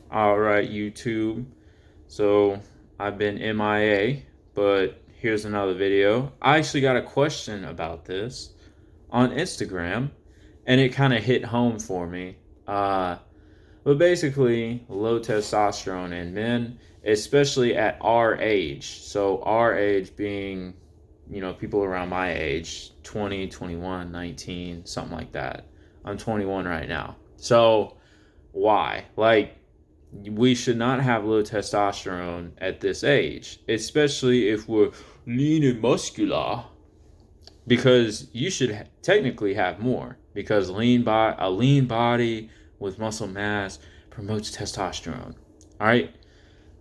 All right, YouTube. So I've been MIA, but here's another video. I actually got a question about this on Instagram, and it kind of hit home for me. Uh, but basically, low testosterone in men, especially at our age. So our age being, people around my age, 20, 21, 19, something like that. I'm 21 right now. So why? Like, we should not have low testosterone at this age, especially if we're lean and muscular, because you should technically have more because a lean body with muscle mass promotes testosterone. All right.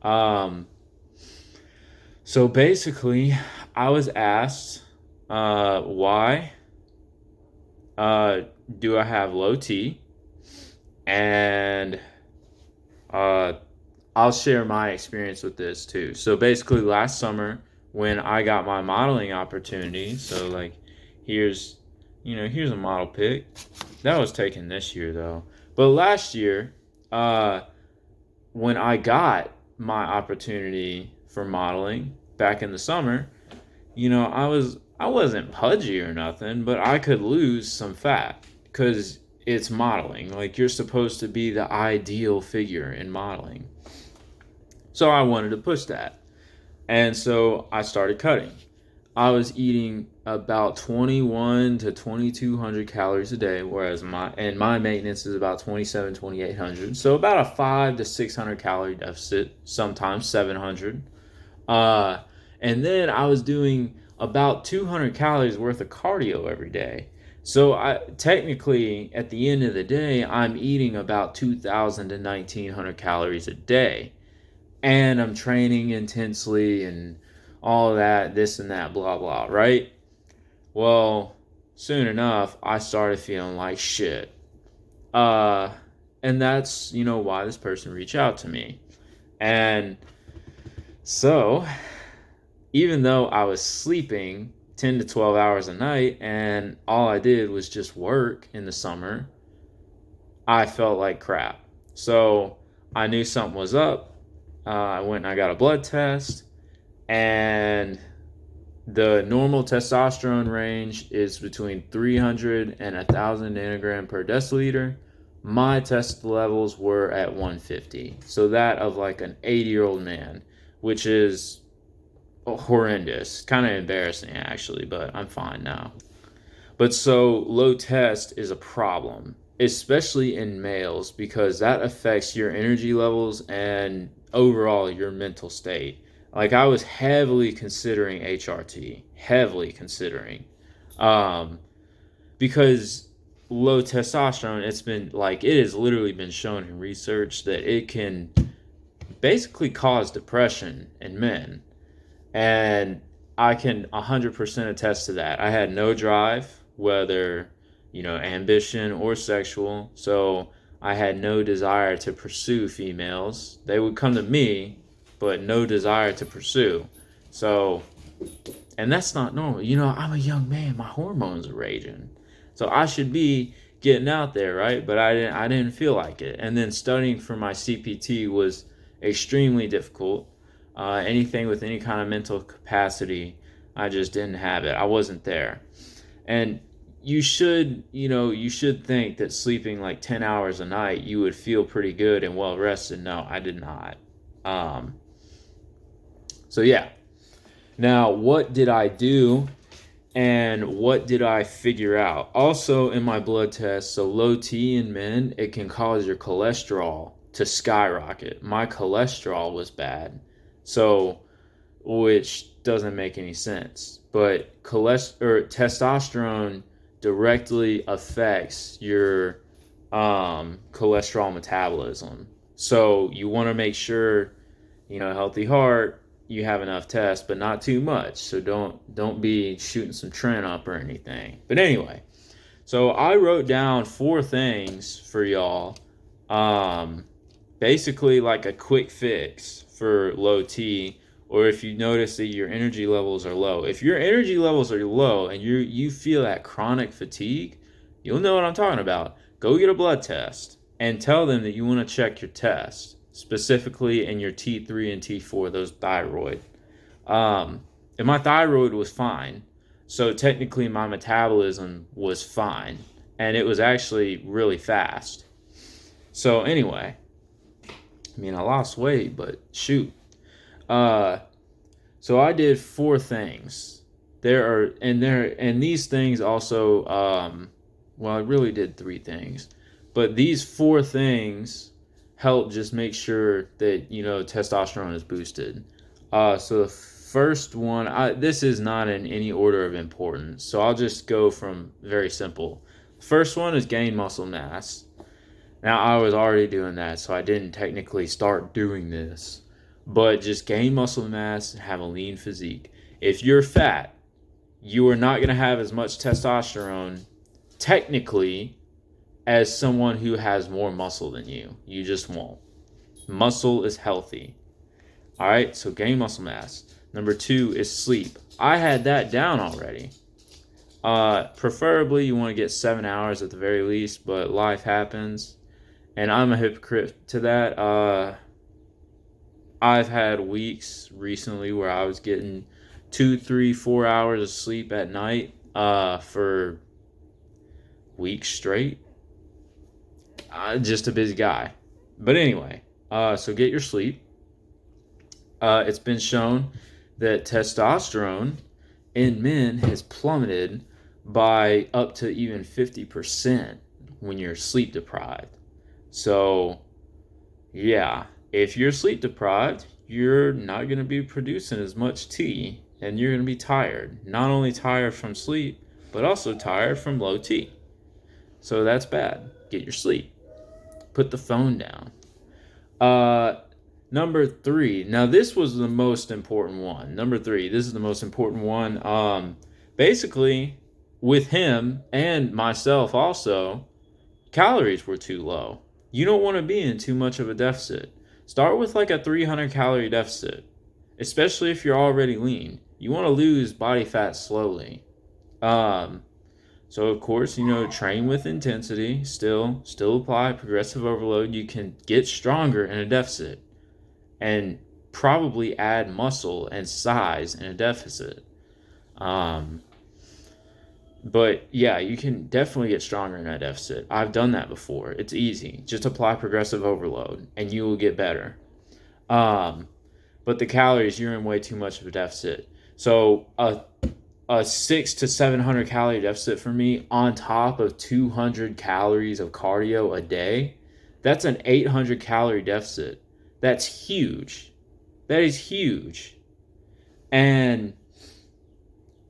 Um, so basically, I was asked, why uh, do I have low T? And uh, I'll share my experience with this too. So basically, last summer when I got my modeling opportunity, so like here's here's a model pic that was taken this year though. But last year, uh, when I got my opportunity for modeling back in the summer, I wasn't pudgy or nothing, but I could lose some fat because it's modeling. Like, you're supposed to be the ideal figure in modeling. So I wanted to push that. And so I started cutting. I was eating about 21 to 2200 calories a day, whereas my maintenance is about 27, 2800. So about a 5 to 600 calorie deficit, sometimes 700. Uh and then I was doing about 200 calories worth of cardio every day. So I technically at the end of the day I'm eating about 2000 to 1900 calories a day, and I'm training intensely and all of that, this and that, blah, blah, right? Well, soon enough, I started feeling like shit. Uh, and that's, why this person reached out to me. And so, even though I was sleeping 10 to 12 hours a night and all I did was just work in the summer, I felt like crap. So, I knew something was up. I went and I got a blood test, and the normal testosterone range is between 300 and 1,000 nanogram per deciliter. My test levels were at 150, so that of like an 80-year-old man, which is horrendous, kind of embarrassing actually, but I'm fine now. But so low test is a problem, especially in males, because that affects your energy levels and overall your mental state. Like, I was heavily considering HRT, heavily considering, um, because low testosterone, it has literally been shown in research that it can basically cause depression in men. And I can 100% attest to that. I had no drive, whether, ambition or sexual. So I had no desire to pursue females. They would come to me, but no desire to pursue. So, and that's not normal. I'm a young man. My hormones are raging. So I should be getting out there, right? But I didn't feel like it. And then studying for my CPT was extremely difficult. Anything with any kind of mental capacity, I just didn't have it. I wasn't there. And you should think that sleeping like 10 hours a night, you would feel pretty good and well rested. No, I did not. Um, so yeah. Now, what did I do and what did I figure out? Also, in my blood test, so low T in men, it can cause your cholesterol to skyrocket. My cholesterol was bad. So, which doesn't make any sense. But testosterone directly affects your cholesterol metabolism. So you want to make sure, healthy heart, you have enough tests, but not too much. So don't be shooting some Trent up or anything. But anyway, so I wrote down 4 things for y'all. Um, Basically like a quick fix for low T, or if you notice that your energy levels are low. If your energy levels are low and you feel that chronic fatigue, you'll know what I'm talking about. Go get a blood test and tell them that you want to check your test. specifically in your T3 and T4, those thyroid. And my thyroid was fine. So technically my metabolism was fine. And it was actually really fast. So anyway, I mean, I lost weight, but shoot. So I did 4 things. And these things also, well, I really did 3 things. But these 4 things help just make sure that, testosterone is boosted. So the first one, this is not in any order of importance. So I'll just go from very simple. First one is gain muscle mass. Now, I was already doing that, so I didn't technically start doing this. But just gain muscle mass and have a lean physique. If you're fat, you are not going to have as much testosterone, technically, as someone who has more muscle than you. You just won't. Muscle is healthy. All right, so gain muscle mass. Number 2 is sleep. I had that down already. Preferably, you want to get 7 hours at the very least, but life happens. And I'm a hypocrite to that. I've had weeks recently where I was getting 2, 3, 4 hours of sleep at night for weeks straight. Just a busy guy. But anyway, so get your sleep. It's been shown that testosterone in men has plummeted by up to even 50% when you're sleep deprived. So, yeah, if you're sleep deprived, you're not going to be producing as much T, and you're going to be tired. Not only tired from sleep, but also tired from low T. So that's bad. Get your sleep. Put the phone down. Number 3. Now, this was the most important one. Number 3. This is the most important one. Basically, with him and myself also, calories were too low. You don't want to be in too much of a deficit. Start with like a 300 calorie deficit, especially if you're already lean. You want to lose body fat slowly. So of course, train with intensity. Still apply progressive overload. You can get stronger in a deficit, and probably add muscle and size in a deficit. But yeah, you can definitely get stronger in a deficit. I've done that before. It's easy. Just apply progressive overload and you will get better. But the calories, you're in way too much of a deficit. So a 600 to 700 calorie deficit for me on top of 200 calories of cardio a day, that's an 800 calorie deficit. That's huge. That is huge. And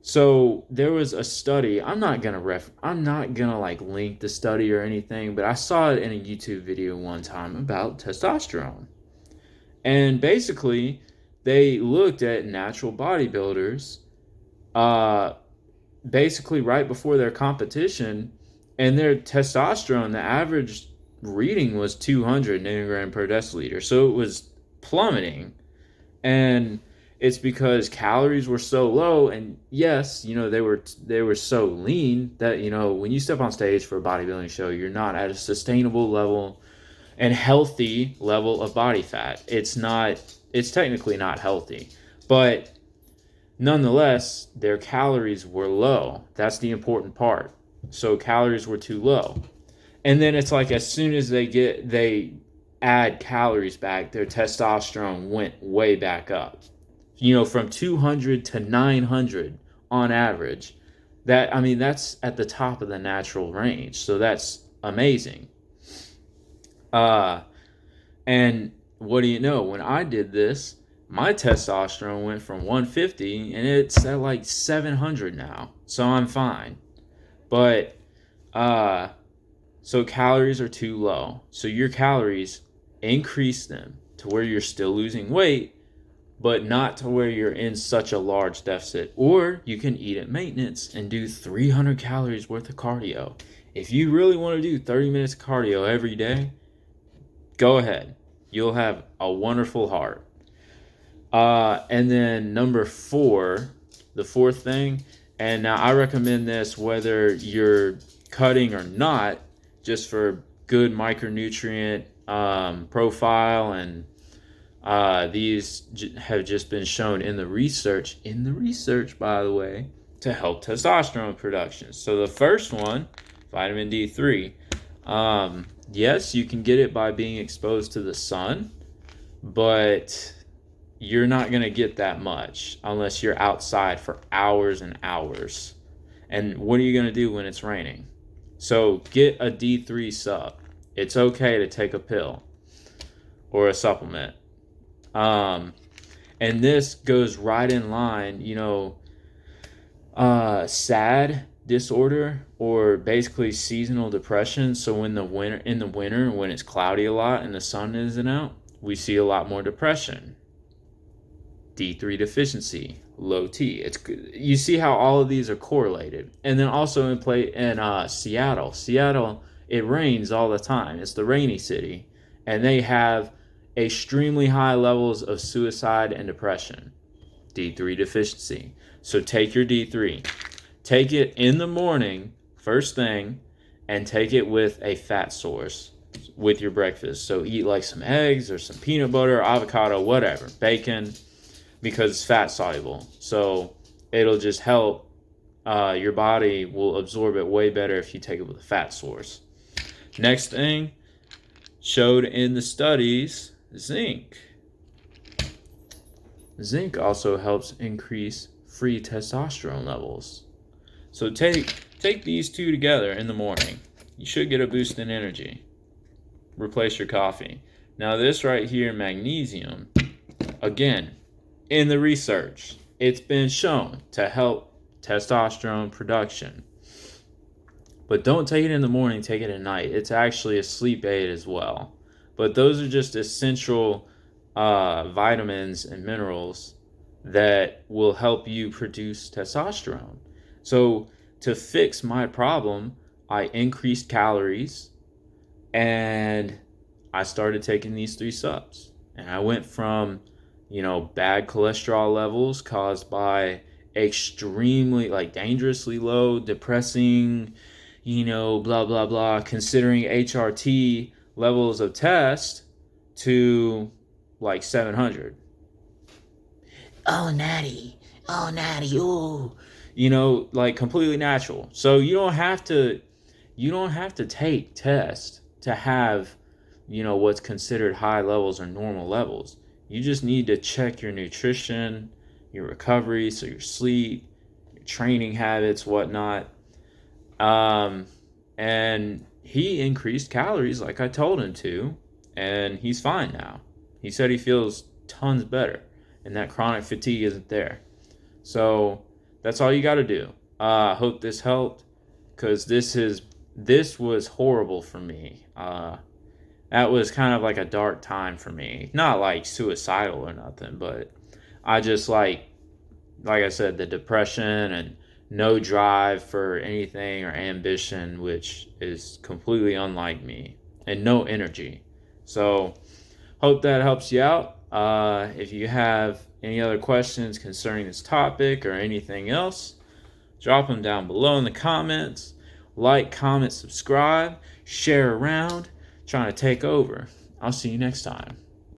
so there was a study. I'm not gonna like link the study or anything, but I saw it in a YouTube video one time about testosterone. And basically, they looked at natural bodybuilders, basically right before their competition, and their testosterone, the average reading was 200 nanogram per deciliter. So it was plummeting. And it's because calories were so low, and yes, they were so lean that, when you step on stage for a bodybuilding show, you're not at a sustainable level and healthy level of body fat. It's technically not healthy, but nonetheless, their calories were low. That's the important part. So calories were too low. And then it's like as soon as they add calories back, their testosterone went way back up. From 200 to 900 on average. That's at the top of the natural range. So that's amazing. And what do you know? When I did this, my testosterone went from 150 and it's at like 700 now. So I'm fine. But, so calories are too low. So your calories, increase them to where you're still losing weight, but not to where you're in such a large deficit. Or you can eat at maintenance and do 300 calories worth of cardio. If you really want to do 30 minutes of cardio every day, go ahead. You'll have a wonderful heart. And then number 4, the 4th thing, and now I recommend this whether you're cutting or not, just for good micronutrient profile, and these have just been shown in the research, by the way, to help testosterone production. So the first one, vitamin D3. Yes, you can get it by being exposed to the sun, but you're not going to get that much unless you're outside for hours and hours. And what are you going to do when it's raining? So get a D3 sub. It's okay to take a pill or a supplement. And this goes right in line, SAD disorder, or basically seasonal depression. So in the winter, when it's cloudy a lot and the sun isn't out, we see a lot more depression. D3 deficiency, low T. You see how all of these are correlated. And then also in Seattle. Seattle, it rains all the time. It's the rainy city, and they have extremely high levels of suicide and depression. D3 deficiency. So take your D3. Take it in the morning, first thing, and take it with a fat source with your breakfast. So eat like some eggs or some peanut butter, avocado, whatever, bacon, because it's fat soluble. So it'll just help. Your body will absorb it way better if you take it with a fat source. Next thing, showed in the studies, zinc. Zinc also helps increase free testosterone levels. So take these two together in the morning. You should get a boost in energy. Replace your coffee. Now this right here, magnesium, again, in the research, it's been shown to help testosterone production. But don't take it in the morning, take it at night. It's actually a sleep aid as well. But those are just essential vitamins and minerals that will help you produce testosterone. So to fix my problem, I increased calories and I started taking these 3 subs. And I went from, bad cholesterol levels caused by extremely, dangerously low, depressing, blah, blah, blah, considering HRT levels of test, to 700. Oh, natty, ooh. Completely natural. So you don't have to take tests to have, what's considered high levels or normal levels. You just need to check your nutrition, your recovery, so your sleep, your training habits, whatnot. And he increased calories like I told him to, and he's fine now. He said he feels tons better, and that chronic fatigue isn't there. So that's all you got to do. Hope this helped, because this was horrible for me. That was kind of like a dark time for me. Not suicidal or nothing, but I just like I said, the depression and no drive for anything or ambition, which is completely unlike me, and no energy. So hope that helps you out. If you have any other questions concerning this topic or anything else, drop them down below in the comments. Like, comment, subscribe, share around. Trying to take over. I'll see you next time.